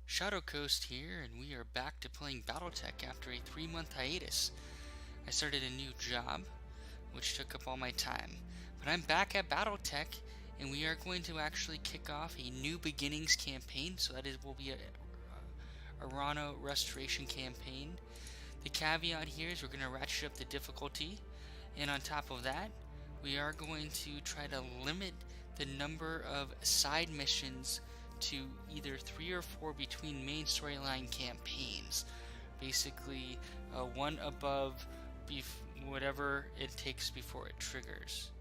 Shadowcoast here, and we are back to playing Battletech after a 3-month hiatus. I started a new job, which took up all my time, but I'm back at Battletech, and we are going to actually kick off a new beginnings campaign, so that will be a Arano Restoration campaign. The caveat here is we're going to ratchet up the difficulty, and on top of that, we are going to try to limit the number of side missions to either 3 or 4 between main storyline campaigns. Basically, one above whatever it takes before it triggers.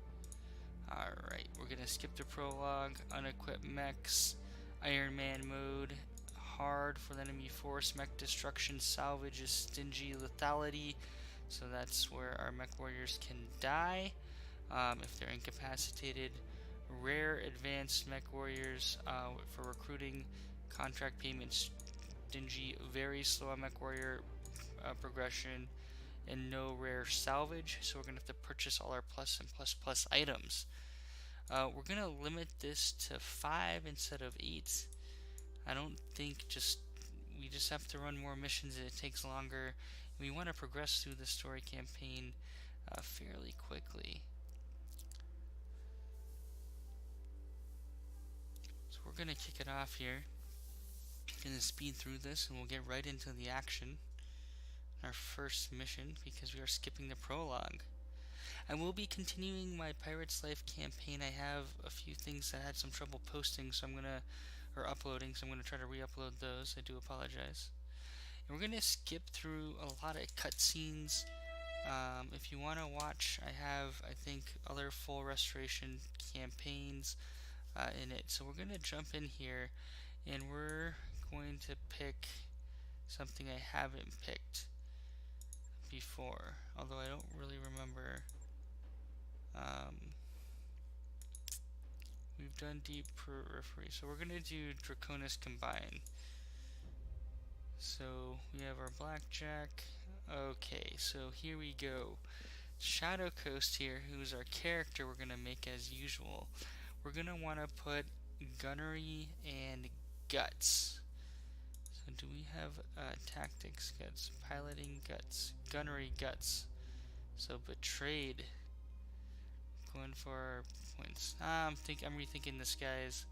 Alright, we're going to skip the prologue, unequipped mechs, Iron Man mode, hard for the enemy force, mech destruction, salvage is stingy lethality, so that's where our mech warriors can die if they're incapacitated. Rare advanced mech warriors for recruiting, contract payments stingy, very slow on mech warrior progression, and no rare salvage, so we're going to have to purchase all our plus and plus items. We're going to limit this to 5 instead of 8. I don't think we just have to run more missions and it takes longer. We want to progress through the story campaign fairly quickly. So we're going to kick it off here. Going to speed through this and we'll get right into the action. Our first mission, because we are skipping the prologue. I will be continuing my Pirate's Life campaign. I have a few things that I had some trouble posting, or uploading, so I'm gonna try to re-upload those. I do apologize. And we're gonna skip through a lot of cutscenes. If you want to watch, I have, I think, other full restoration campaigns in it. So we're gonna jump in here, and we're going to pick something I haven't picked before, although I don't really remember. We've done Deep Periphery, so we're going to do Draconis Combine. So we have our Blackjack. Okay, so here we go. Shadowcoast here, who's our character we're going to make as usual. We're going to want to put Gunnery and Guts. So do we have Tactics Guts, Piloting Guts, Gunnery Guts? So Betrayed. Going for our points. I'm rethinking this, guys.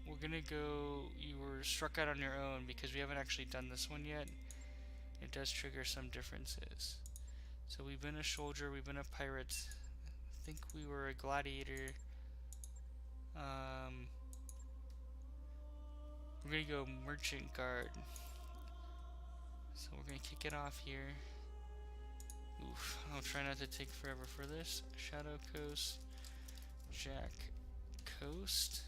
We're gonna go. You were struck out on your own because we haven't actually done this one yet. It does trigger some differences. So we've been a soldier, we've been a pirate. I think we were a gladiator. We're gonna go merchant guard. So we're gonna kick it off here. Oof, I'll try not to take forever for this. Shadowcoast, Jack Coast.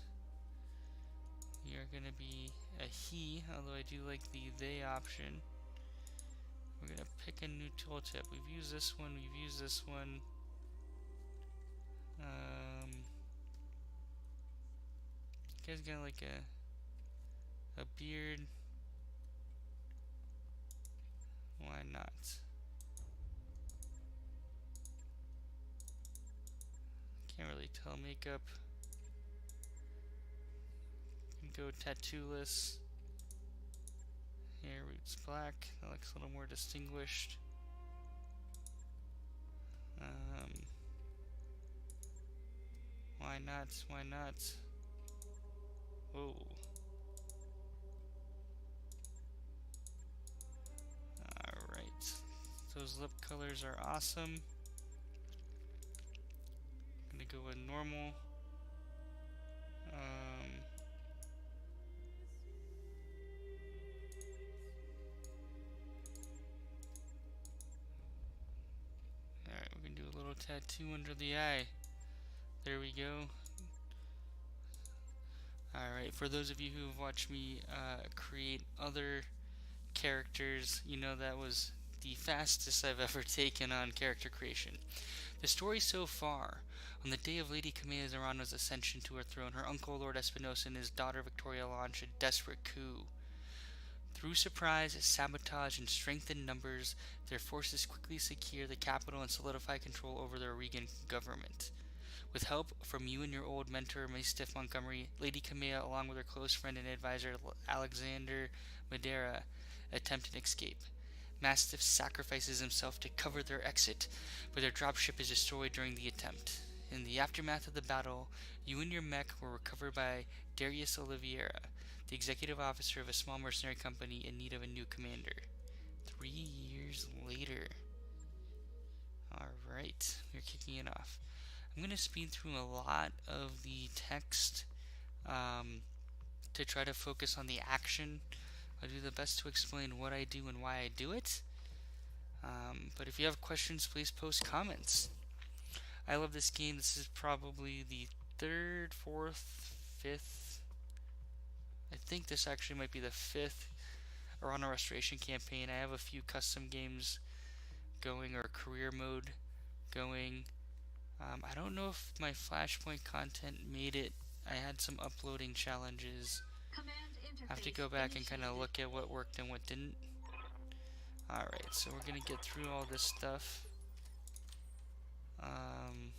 We are gonna be a he, although I do like the they option. We're gonna pick a new tooltip. We've used this one, we've used this one. You guys got like a beard. Why not? Can't really tell. Makeup. Go tattooless. Hair roots black. That looks a little more distinguished. Why not? Why not? Whoa. Alright. Those lip colors are awesome. I'm gonna go with normal. Alright, we're gonna do a little tattoo under the eye. There we go. Alright, for those of you who have watched me create other characters, you know that was the fastest I've ever taken on character creation. The story so far. On the day of Lady Camilla Arano's ascension to her throne, her uncle Lord Espinosa and his daughter Victoria launch a desperate coup. Through surprise, sabotage, and strengthened numbers, their forces quickly secure the capital and solidify control over the Regan government. With help from you and your old mentor, Mastiff Montgomery, Lady Kamea, along with her close friend and advisor, Alexander Madeira, attempt an escape. Mastiff sacrifices himself to cover their exit, but their dropship is destroyed during the attempt. In the aftermath of the battle, you and your mech were recovered by Darius Oliveira, the executive officer of a small mercenary company in need of a new commander. 3 years later. Alright, we're kicking it off. I'm going to speed through a lot of the text to try to focus on the action. I'll do the best to explain what I do and why I do it. But if you have questions, please post comments. I love this game. This is probably the third, fourth, fifth. I think this actually might be the fifth Arano Restoration campaign. I have a few custom games going, or career mode going. I don't know if my Flashpoint content made it. I had some uploading challenges. I have to go back and kind of look at what worked and what didn't. Alright, so we're going to get through all this stuff. Alright,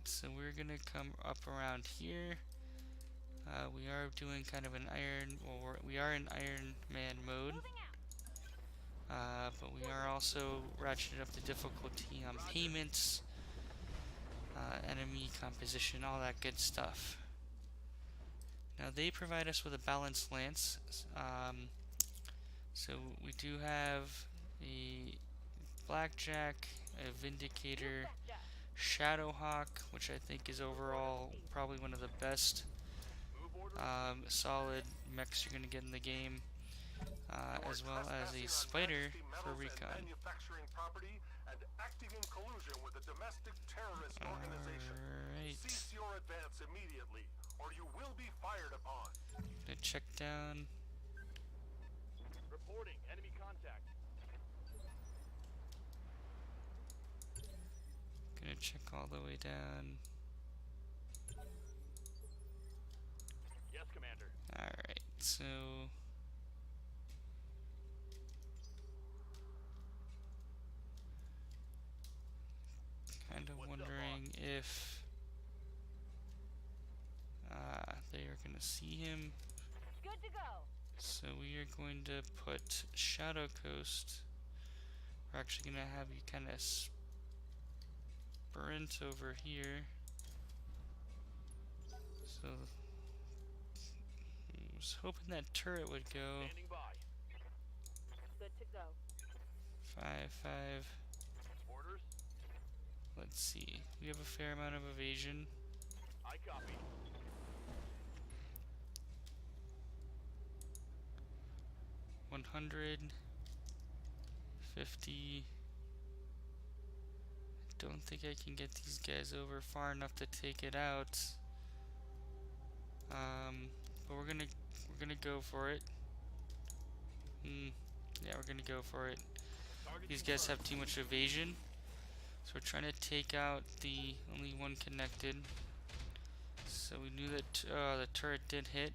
so we're going to come up around here. We are doing kind of an we are in Iron Man mode. But we are also ratcheting up the difficulty on payments, enemy composition, all that good stuff. Now they provide us with a balanced lance. So we do have a Blackjack, a Vindicator, Shadowhawk, which I think is overall probably one of the best solid mechs you're going to get in the game. As well as a Spider for recon. Alright. Gonna check down. Reporting enemy contact. Gonna check all the way down. Yes, Commander. Alright, so kind of wondering if they are going to see him. Good to go. So we are going to put Shadowcoast. We're actually going to have you kind of sprint over here. So I was hoping that turret would go. Standing by. Good to go. 5-5. Orders. Let's see. We have a fair amount of evasion. I copy. 150. Don't think I can get these guys over far enough to take it out. But we're gonna go for it. Yeah, we're gonna go for it. These guys have too much evasion, so we're trying to take out the only one connected. So we knew that the turret did hit.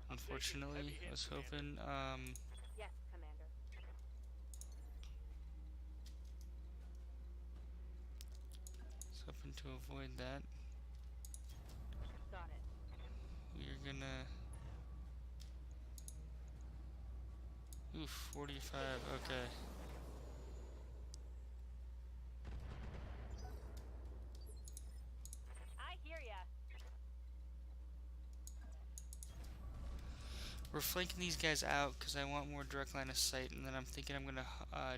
Unfortunately, I was hoping. Yes, Commander. Was hoping to avoid that. Got it. We're gonna. Oof, 45. Okay. I hear ya. We're flanking these guys out because I want more direct line of sight, and then I'm thinking I'm gonna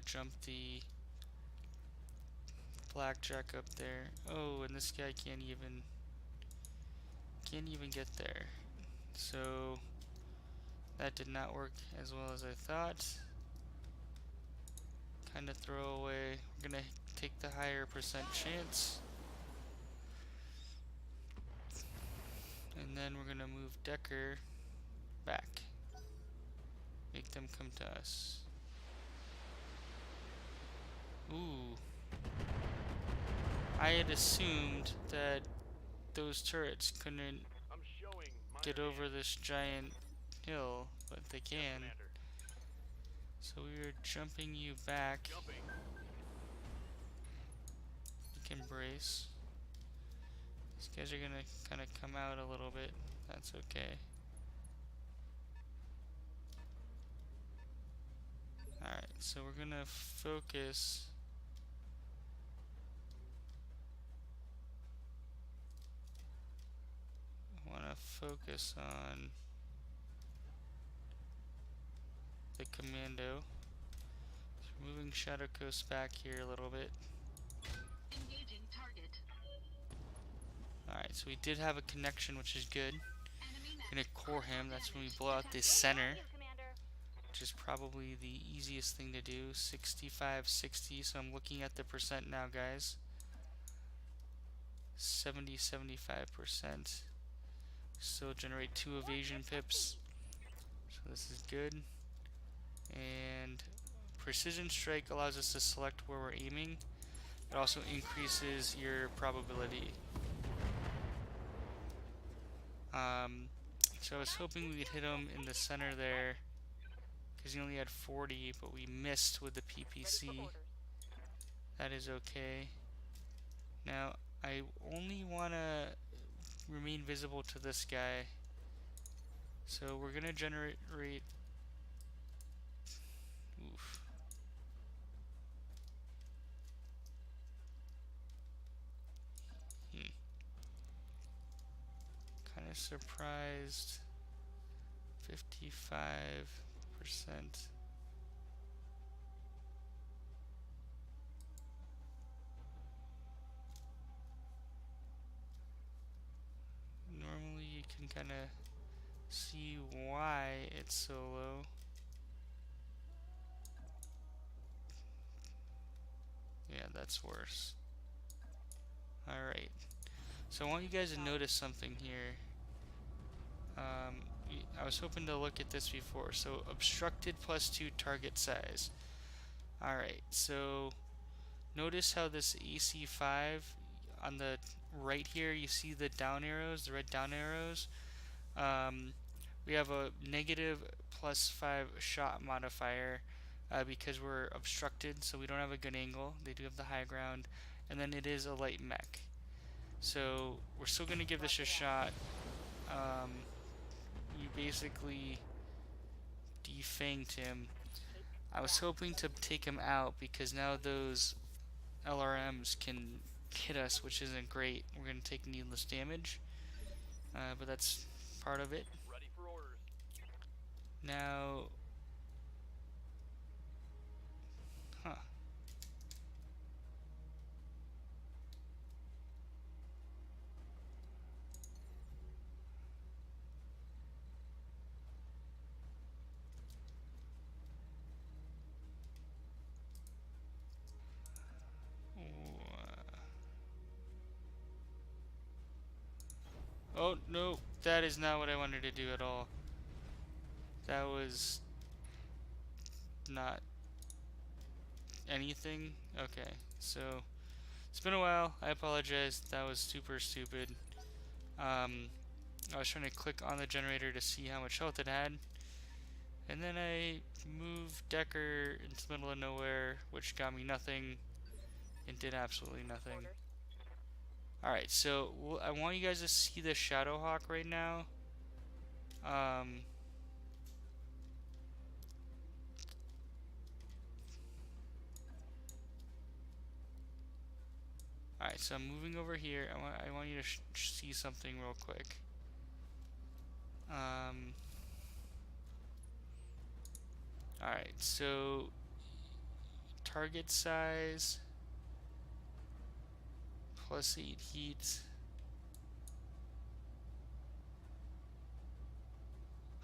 jump the Blackjack up there. Oh, and this guy can't even get there. So that did not work as well as I thought. Kind of throw away. We're gonna take the higher percent chance. And then we're gonna move Decker back. Make them come to us. Ooh. I had assumed that those turrets couldn't I'm showing get over this giant hill, but they Yes, can. Commander. So we are jumping you back. Jumping. second brace. These guys are gonna kind of come out a little bit. That's okay. Alright, so we're gonna focus. I wanna focus on the commando. So we're moving Shadowcoast back here a little bit. Engaging target. Alright, so we did have a connection, which is good. Enemy We're gonna core him. That's when we blow out this center, Thank you, Commander. which is probably the easiest thing to do. 65, 60. So I'm looking at the percent now, guys. 70, 75%. Still generate 2 evasion pips. So this is good. And precision strike allows us to select where we're aiming. It also increases your probability. So I was hoping we could hit him in the center there, because he only had 40, but we missed with the Ready for PPC. orders. That is okay. Now, I only want to remain visible to this guy. So we're going to generate... Oof. Kind of surprised. 55%. Normally you can kind of see why it's so low. Yeah, that's worse. Alright. So I want you guys to notice something here. I was hoping to look at this before. So obstructed +2 target size. Alright, so notice how this AC5 on the right here, you see the down arrows, the red down arrows. We have a negative +5 shot modifier because we're obstructed, so we don't have a good angle. They do have the high ground, and then it is a light mech. So we're still going to give this a shot. You basically defanged him. I was hoping to take him out because now those LRMs can hit us, which isn't great. We're going to take needless damage, but that's part of it. Ready for orders. Now, oh no, that is not what I wanted to do at all. That was not anything. Okay, so it's been a while. I apologize. That was super stupid. I was trying to click on the generator to see how much health it had, and then I moved Decker into the middle of nowhere, which got me nothing and did absolutely nothing. Orders. Alright, so I want you guys to see the Shadowhawk right now. Alright, so I'm moving over here. I want you to see something real quick. Alright, so target size +8 heat.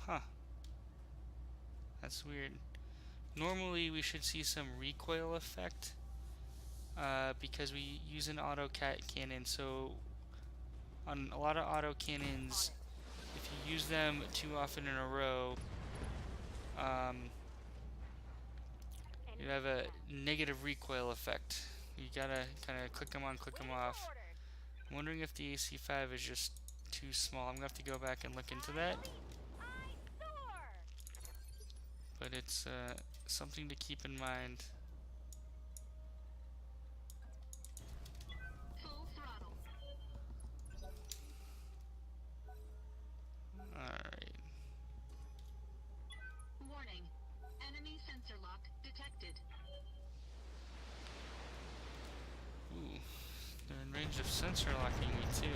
Huh. That's weird. Normally we should see some recoil effect because we use an auto cannon. So on a lot of auto cannons, if you use them too often in a row, you have a negative recoil effect. You gotta kind of click them on, click them off. I'm wondering if the AC5 is just too small. I'm gonna have to go back and look into that. But it's something to keep in mind. advantage of sensor locking me too.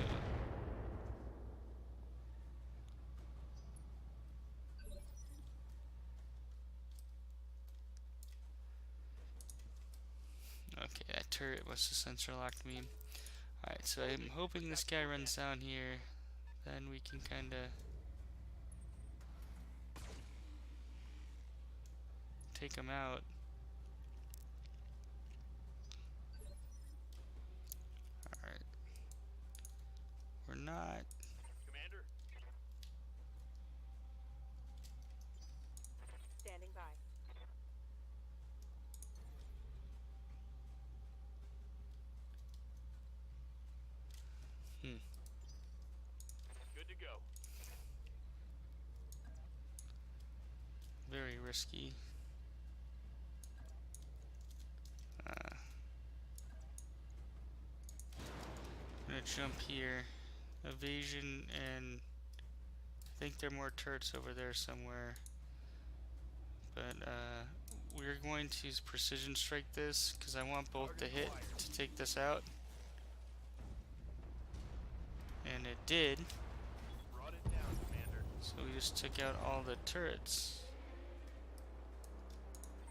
Okay, that turret must have sensor locked me. Alright, so I'm hoping this guy runs down here. Then we can kinda take him out. Alright. We're not. Commander, Standing by. good to go. Very risky. I'm gonna jump here. Evasion, and I think there are more turrets over there somewhere. But we're going to precision strike this because I want both to hit to take this out. And it did. Brought it down, Commander. So we just took out all the turrets,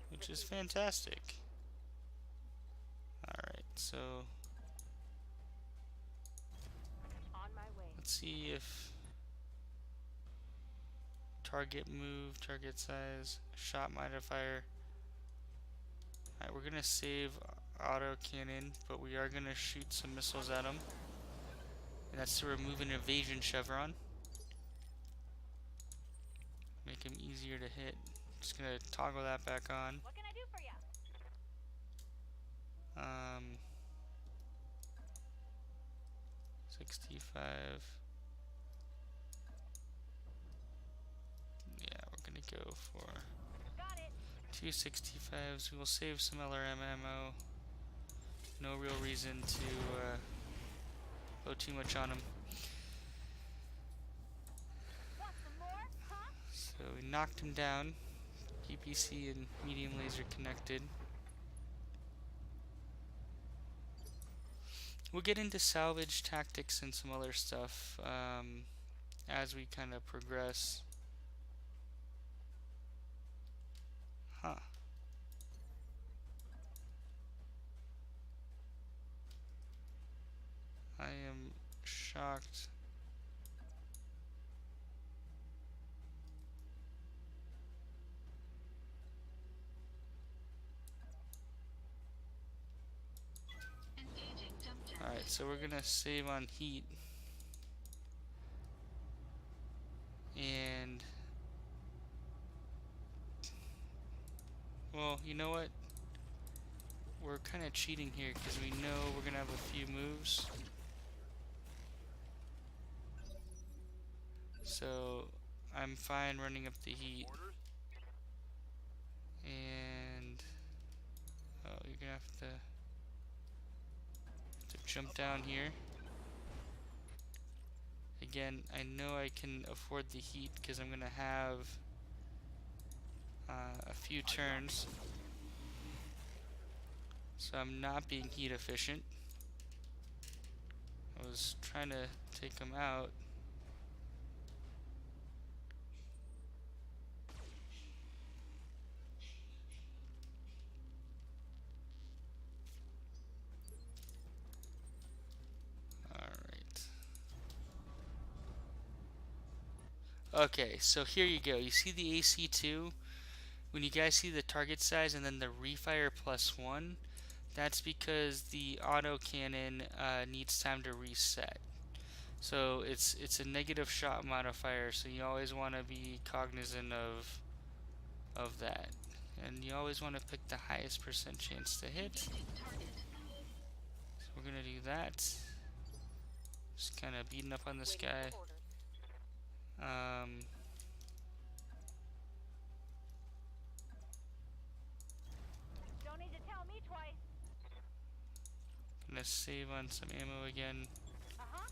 which is fantastic. Alright, so On my way. let's see if target move, target size, shot modifier. Alright, we're gonna save auto cannon, but we are gonna shoot some missiles at him. And that's to remove an evasion chevron. Make him easier to hit. Just gonna toggle that back on. What can I do for you? 65. Yeah, we're gonna go for Got it. 265s. We will save some LRM ammo. No real reason to go too much on him. Want some more? Huh? So we knocked him down. PPC and medium laser connected. We'll get into salvage tactics and some other stuff as we kind of progress. Huh. I am shocked. Engaging jump jet. Alright, so we're gonna save on heat. And well, you know what? We're kind of cheating here because we know we're gonna have a few moves. So I'm fine running up the heat. Orders? And oh, you're gonna have to jump down here. Again, I know I can afford the heat because I'm gonna have a few turns, so I'm not being heat efficient. I was trying to take them out. Okay, so here you go. You see the AC2? When you guys see the target size and then the refire +1, that's because the autocannon needs time to reset. So it's a negative shot modifier, so you always want to be cognizant of that. And you always want to pick the highest % chance to hit. So Engaging target. we're going to do that. Just kind of beating up on this Waiting guy. for orders. Don't need to tell me twice. Gonna save on some ammo again, Uh-huh.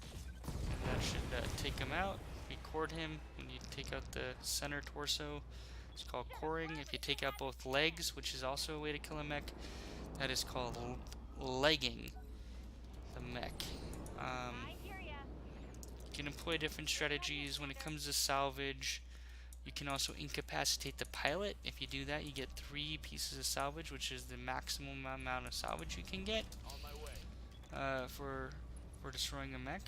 and that should take him out. Record him when you take out the center torso. It's called coring. If you take out both legs, which is also a way to kill a mech, that is called legging the mech. I hear ya. You can employ different strategies when it comes to salvage. You can also incapacitate the pilot. If you do that, you get 3 pieces of salvage, which is the maximum amount of salvage you can get On my way. for destroying a mech.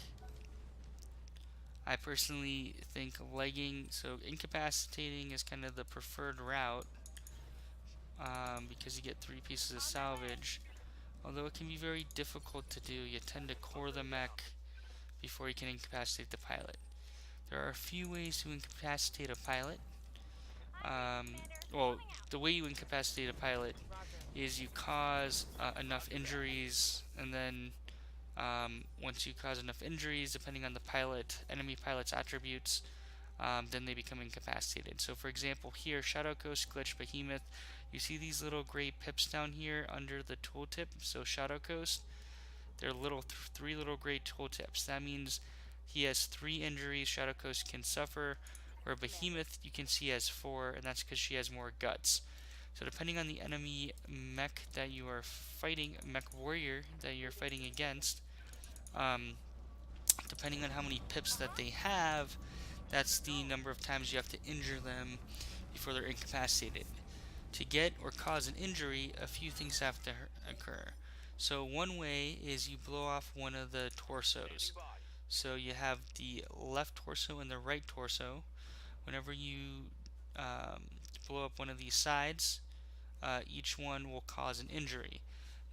I personally think legging, so incapacitating is kind of the preferred route because you get 3 pieces of salvage. Although it can be very difficult to do, you tend to core the mech before you can incapacitate the pilot. There are a few ways to incapacitate a pilot. Well, the way you incapacitate a pilot is you cause enough injuries, and then once you cause enough injuries, depending on the enemy pilot's attributes, then they become incapacitated. So, for example, here, Shadowcoast, Glitch, Behemoth, you see these little gray pips down here under the tooltip. So, Shadowcoast, they're three little gray tooltips. That means he has 3 injuries Shadowcoast can suffer, where Behemoth you can see has 4, and that's because she has more guts. So depending on the enemy mech that you are fighting, mech warrior that you're fighting against, depending on how many pips that they have, that's the number of times you have to injure them before they're incapacitated. To get or cause an injury, a few things have to occur. So one way is you blow off one of the torsos. So you have the left torso and the right torso. Whenever you blow up one of these sides, each one will cause an injury.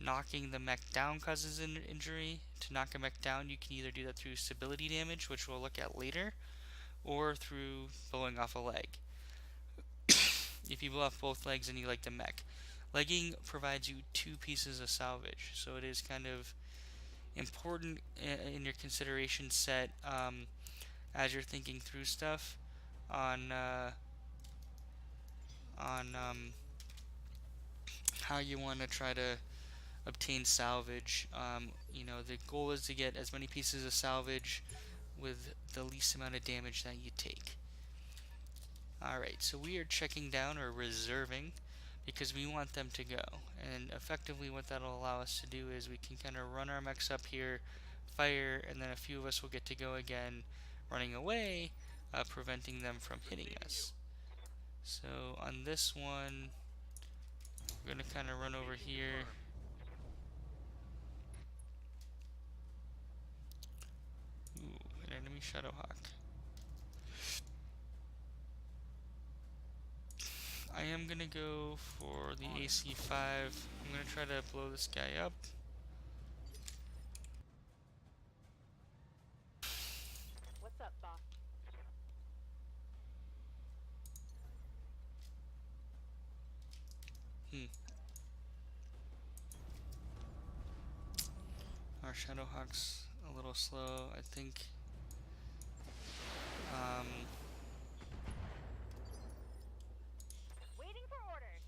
Knocking the mech down causes an injury. To knock a mech down, you can either do that through stability damage, which we'll look at later, or through blowing off a leg. If you blow off both legs, then you leg the mech. Legging provides you 2 pieces of salvage, so it is kind of important in your consideration set as you're thinking through stuff on how you want to try to obtain salvage. The goal is to get as many pieces of salvage with the least amount of damage that you take. Alright, so we are checking down or reserving because we want them to go. And effectively what that'll allow us to do is we can kind of run our mechs up here, fire, and then a few of us will get to go again, running away, preventing them from hitting us. So on this one, we're going to kind of run over here. Ooh, an enemy Shadowhawk. I am going to go for the AC5. I'm going to try to blow this guy up. What's up, boss? Our Shadowhawk's a little slow, I think. Waiting for orders.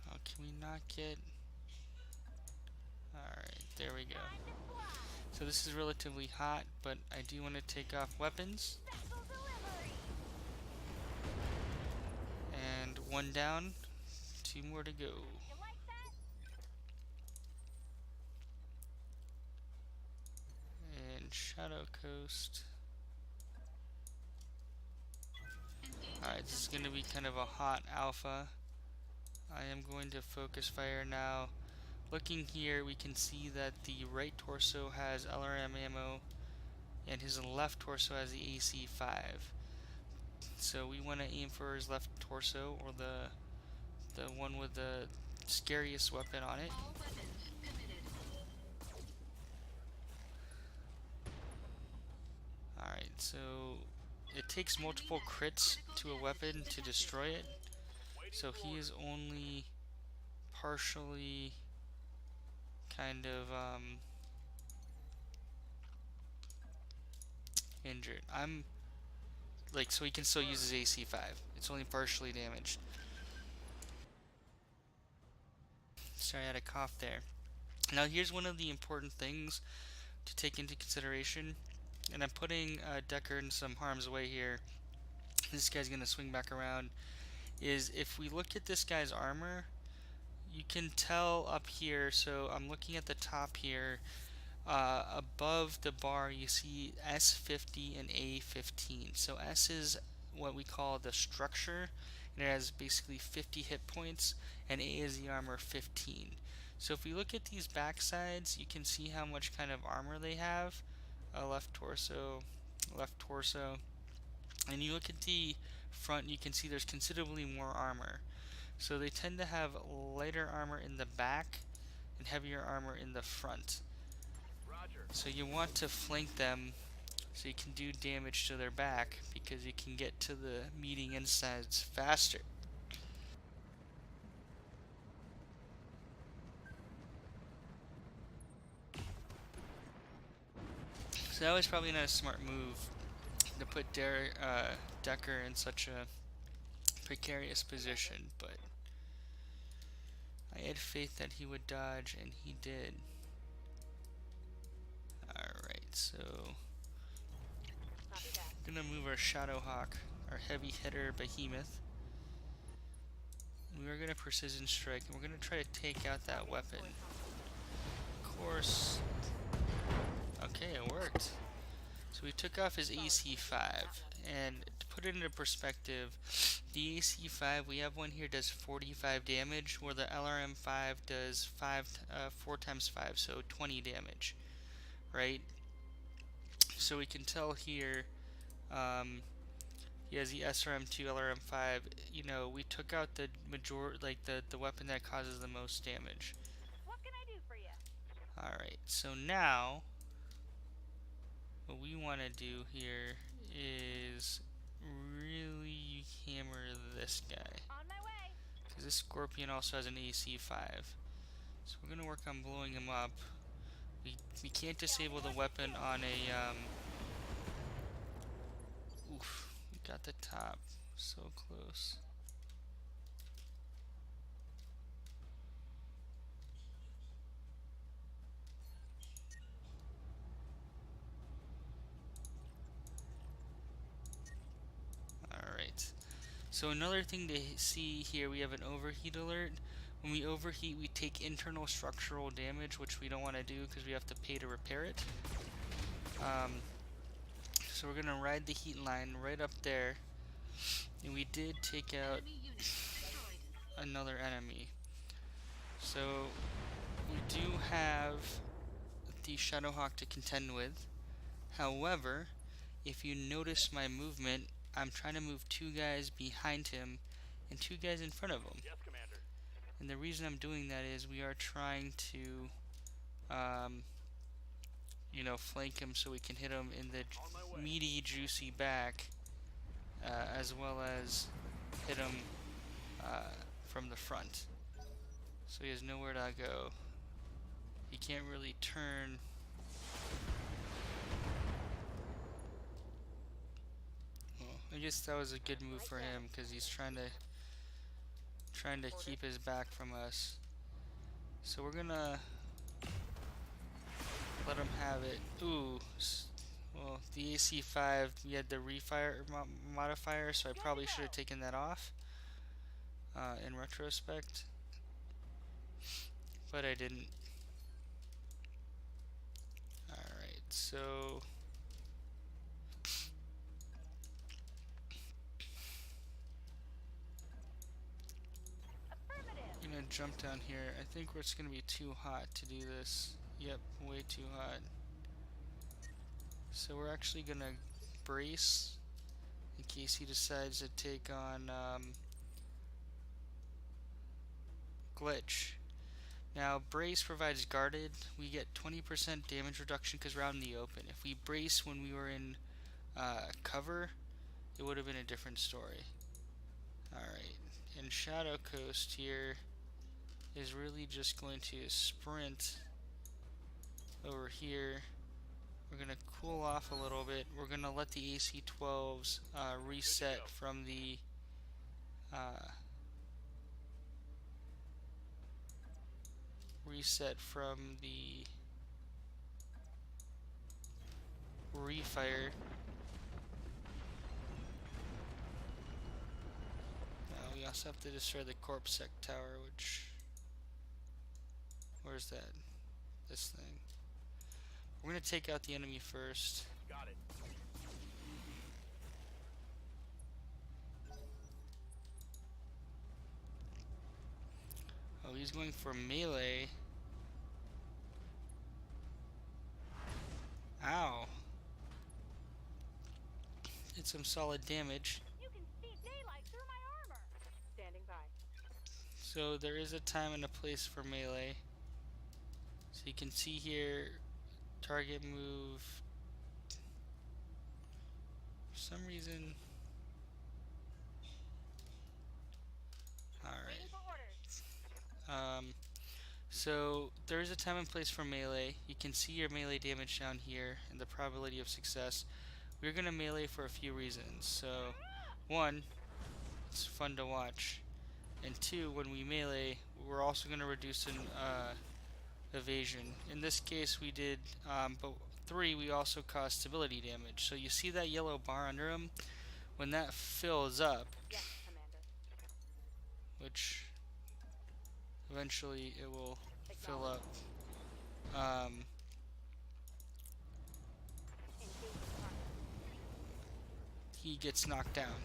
How can we not get... Alright, there we go. Time to fly. So this is relatively hot, but I do want to take off weapons. Vessel delivery. And 1 down, 2 more to go. You like that? And Shadowcoast. Alright, this is going to be kind of a hot alpha. I am going to focus fire now. Looking here, we can see that the right torso has LRM ammo, and his left torso has the AC5. So we want to aim for his left torso, or the one with the scariest weapon on it. All weapons committed. Alright, so it takes multiple crits to a weapon to destroy it. So he is only partially kind of injured. So he can still use his AC5. It's only partially damaged. Sorry, I had a cough there. Now here's one of the important things to take into consideration, and I'm putting Decker in some harm's way here. This guy's gonna swing back around. Is if we look at this guy's armor, you can tell up here, so I'm looking at the top here, above the bar you see S50 and A15. So S is what we call the structure, and it has basically 50 hit points, and A is the armor 15. So if we look at these backsides, you can see how much kind of armor they have. Left torso, and you look at the front, you can see there's considerably more armor. So they tend to have lighter armor in the back and heavier armor in the front. Roger. So you want to flank them so you can do damage to their back, because you can get to the meeting insides faster. So that was probably not a smart move to put Decker in such a precarious position, but I had faith that he would dodge, and he did. Alright, so Copy that. we're gonna move our Shadowhawk, our heavy hitter behemoth. We are gonna precision strike, and we're gonna try to take out that weapon. Of course. Okay, it worked. So we took off his AC5, and to put it into perspective, the AC5 we have one here does 45 damage, where the LRM5 does 4 times 5, so 20 damage, right? So we can tell here, he has the SRM2, LRM5. You know, we took out the the weapon that causes the most damage. What can I do for you? Alright, so now what we want to do here is really hammer this guy, On my way. because this Scorpion also has an AC5. So we're gonna work on blowing him up. We can't disable the weapon on a oof, we got the top so close. Alright, so another thing to see here, we have an overheat alert. When we overheat, we take internal structural damage, which we don't want to do because we have to pay to repair it. So we're gonna ride the heat line right up there, and we did take out Enemy unit destroyed. another enemy. So we do have the Shadowhawk to contend with. However, if you notice my movement, I'm trying to move 2 guys behind him and 2 guys in front of him. Yes, Commander. And the reason I'm doing that is we are trying to, you know, flank him so we can hit him in the On my way. meaty, juicy back, as well as hit him from the front. So he has nowhere to go. He can't really turn. Well, I guess that was a good move for him because he's trying to keep his back from us. So we're gonna let him have it. Ooh, well, the AC5, we had the refire modifier, so I probably should have taken that off in retrospect, but I didn't. Alright, so Affirmative. I'm gonna jump down here. I think it's gonna be too hot to do this. Yep, way too hot. So we're actually gonna brace in case he decides to take on glitch. Now brace provides guarded. We get 20% damage reduction because we're out in the open. If we brace when we were in cover, it would have been a different story. Alright, and Shadowcoast here is really just going to sprint over here. We're gonna cool off a little bit. We're gonna let the AC-12s reset from the refire. Now we also have to destroy the corpse sec tower, which, where's that? This thing. We're gonna take out the enemy first. Got it. Oh, he's going for melee. Ow. Did some solid damage. You can see daylight through my armor. Standing by. So there is a time and a place for melee. So you can see here, target move. For some reason. Alright. Waiting for orders. So there is a time and place for melee. You can see your melee damage down here and the probability of success. We're going to melee for a few reasons. So, one, it's fun to watch. And two, when we melee, we're also going to reduce an evasion. In this case, we did, but three, we also caused stability damage. So you see that yellow bar under him? When that fills up, Yes, Commander. which eventually it will fill Acknowledged. up. Engaging target. He gets knocked down.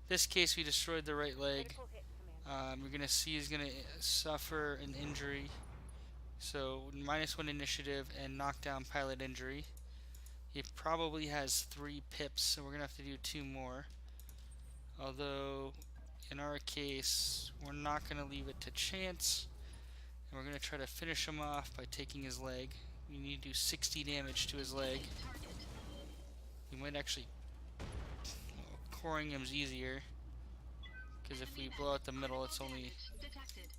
This case, we destroyed the right leg. Critical hit, Commander. You're gonna see he's gonna suffer an injury. So -1 initiative and knockdown pilot injury. He probably has 3 pips, so we're gonna have to do 2 more. Although, in our case, we're not gonna leave it to chance. And we're gonna try to finish him off by taking his leg. We need to do 60 damage to his leg. Target. We might actually... well, coring him's easier. Because if we blow out the middle, it's only Detected.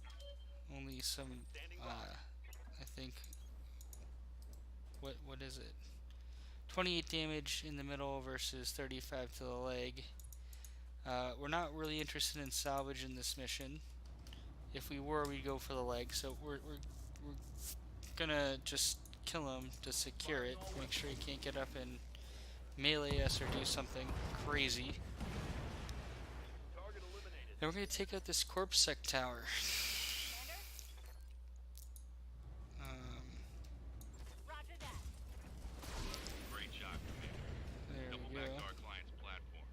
some, Standing by. I think, what is it? 28 damage in the middle versus 35 to the leg. We're not really interested in salvage in this mission. If we were, we'd go for the leg. So we're gonna just kill him to secure it. Make sure he can't get up and melee us or do something crazy. Target eliminated. Then we're gonna take out this corpse sec tower. Commander, roger that. Great job, Commander. There Double we back go. to our client's platform.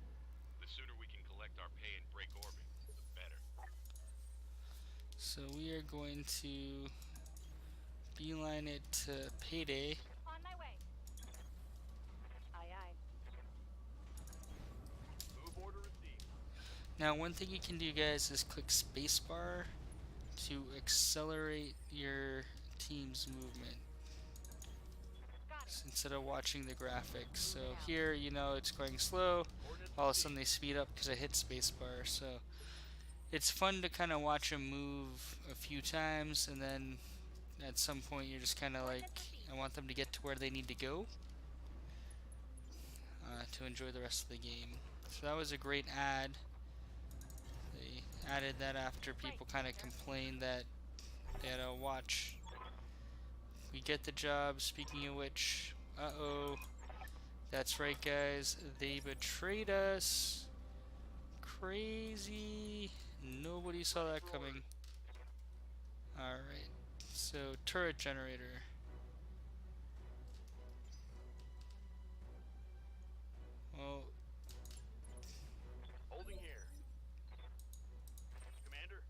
The sooner we can collect our pay and break orbit, the better. So we are going to beeline it to payday. On my way. Aye, aye. Move order received. Now, one thing you can do, guys, is click spacebar to accelerate your team's movement Got it. instead of watching the graphics. So here, you know, it's going slow. Ordnance All of a received. sudden, they speed up because I hit spacebar. So it's fun to kind of watch them move a few times, and then at some point, you're just kind of like, I want them to get to where they need to go to enjoy the rest of the game. So that was a great ad. They added that after people kind of complained that they had to watch. We get the job. Speaking of which, uh-oh. That's right, guys. They betrayed us. Crazy. Nobody saw that coming. Alright. So, turret generator. Well, Holding here. Commander,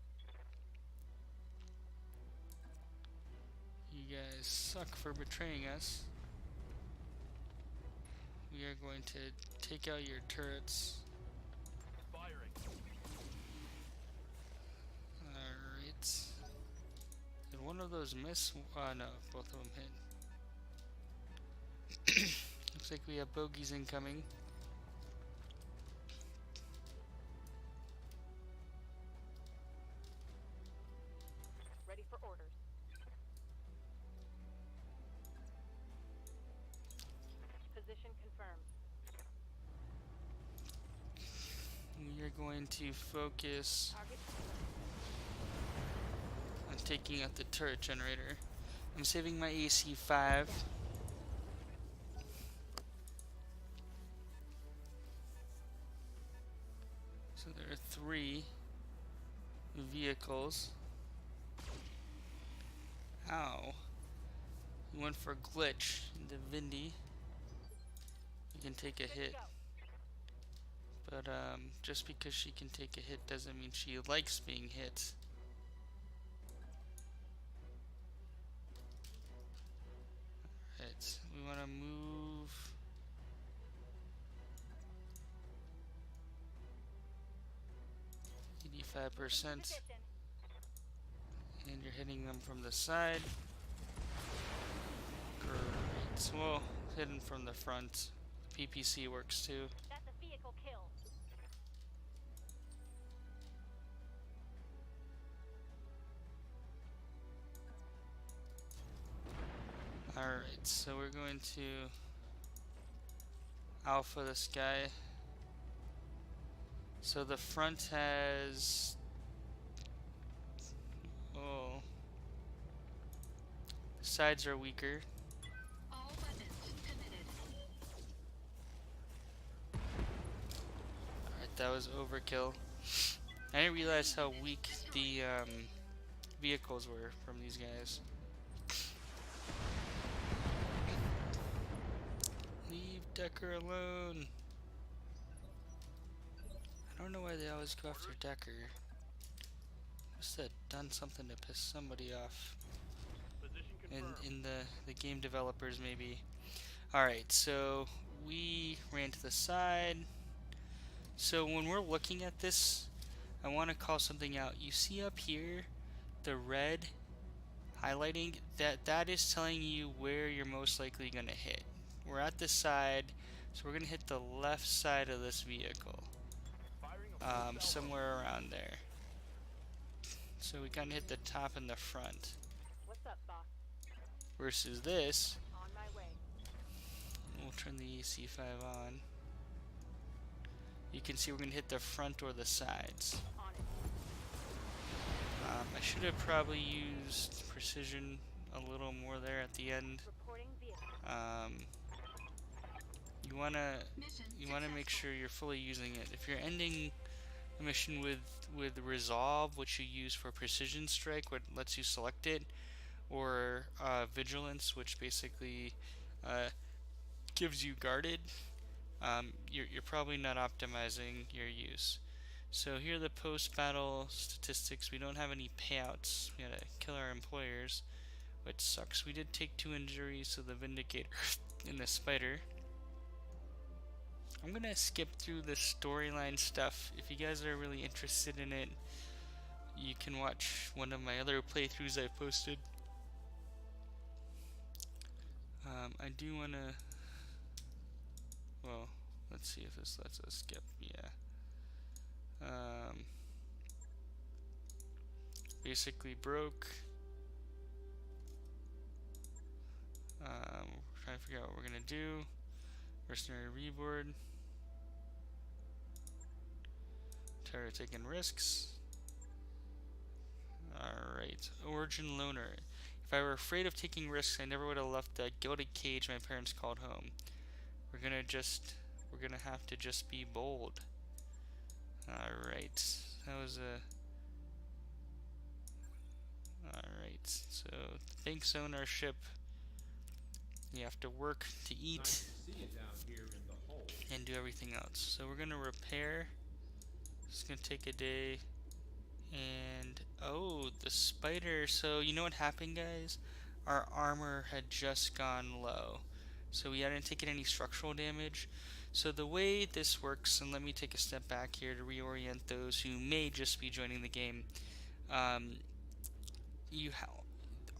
you guys suck for betraying us. We are going to take out your turrets. firing. Alright. Did one of those miss? No, both of them hit. Looks like we have bogeys incoming. Ready for orders. Position confirmed. We are going to focus Target on taking out the turret generator. I'm saving my AC 5. So there are 3 vehicles. Ow. We went for glitch. The Vindy. You can take a Good to hit. go. But just because she can take a hit doesn't mean she likes being hit. Right, we want to move. Moving 85%, position. and you're hitting them from the side. Great. Well, hidden from the front. PPC works too. That's a vehicle kill. Alright, so we're going to alpha this guy. So the front has... Oh. Sides are weaker. All weapons committed. Alright, that was overkill. I didn't realize how weak the vehicles were from these guys. Leave Decker alone. I don't know why they always go after Decker. Must have done something to piss somebody off. Position confirmed. In the game developers maybe. Alright, so we ran to the side. So when we're looking at this, I want to call something out. You see up here the red highlighting? That is telling you where you're most likely going to hit. We're at the side, so we're going to hit the left side of this vehicle. Firing a full salvo. Somewhere around there. So we kind of hit the top and the front. What's up, boss? Versus this, On my way. we'll turn the EC5 on. You can see we're going to hit the front or the sides. On it. I should have probably used precision a little more there at the end. Reporting vehicle. You wanna Mission make successful. sure you're fully using it. If you're ending a mission with resolve, which you use for precision strike, what lets you select it, or vigilance, which basically gives you guarded, you're probably not optimizing your use. So here are the post-battle statistics. We don't have any payouts. We had to kill our employers, which sucks. We did take 2 injuries, so the Vindicator and the Spider. I'm gonna skip through the storyline stuff. If you guys are really interested in it, you can watch one of my other playthroughs I posted. I do wanna... Well, let's see if this lets us skip. Yeah. Basically broke. We're trying to figure out what we're gonna do. Mercenary reboard. Terror taking risks. Alright. Origin loner. If I were afraid of taking risks, I never would have left the gilded cage my parents called home. We're gonna have to just be bold. Alright. That was a... Alright. So, thanks own our ship. You have to work to eat and do everything else. So we're gonna repair. It's gonna take a day. And oh, the spider. So you know what happened, guys? Our armor had just gone low, so we hadn't taken any structural damage. So the way this works, and let me take a step back here to reorient those who may just be joining the game.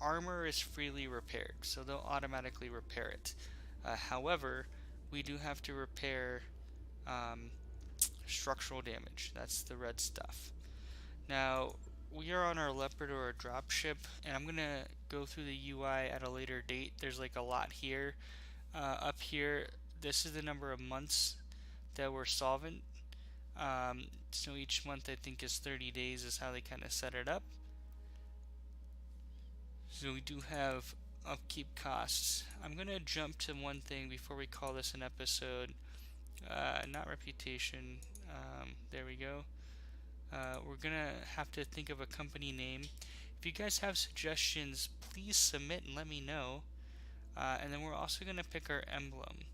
Armor is freely repaired, so they'll automatically repair it. However, we do have to repair structural damage. That's the red stuff. Now, we are on our Leopard or a dropship, and I'm going to go through the UI at a later date. There's like a lot here. Up here, this is the number of months that we're solvent. So each month I think is 30 days is how they kind of set it up. So we do have upkeep costs. I'm going to jump to one thing before we call this an episode. Not reputation. There we go. We're going to have to think of a company name. If you guys have suggestions, please submit and let me know. And then we're also going to pick our emblem,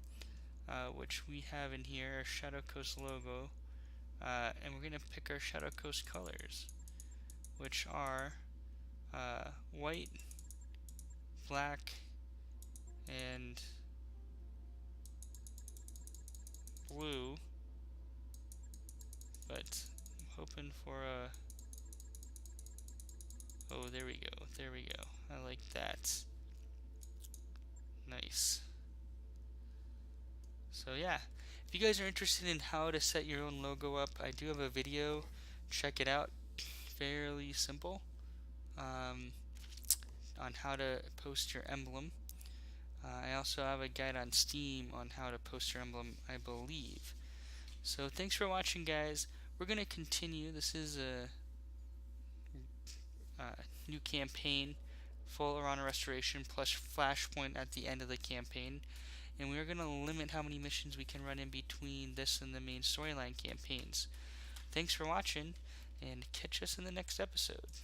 which we have in here, our Shadowcoast logo. And we're going to pick our Shadowcoast colors, which are white, black, and blue. But I'm hoping for a... Oh, there we go. There we go. I like that. Nice. So yeah, if you guys are interested in how to set your own logo up, I do have a video. Check it out. Fairly simple on how to post your emblem. I also have a guide on Steam on how to post your emblem, I believe. So thanks for watching, guys. We're going to continue. This is a new campaign, full Arano Restoration plus Flashpoint at the end of the campaign. And we're going to limit how many missions we can run in between this and the main storyline campaigns. Thanks for watching, and catch us in the next episode.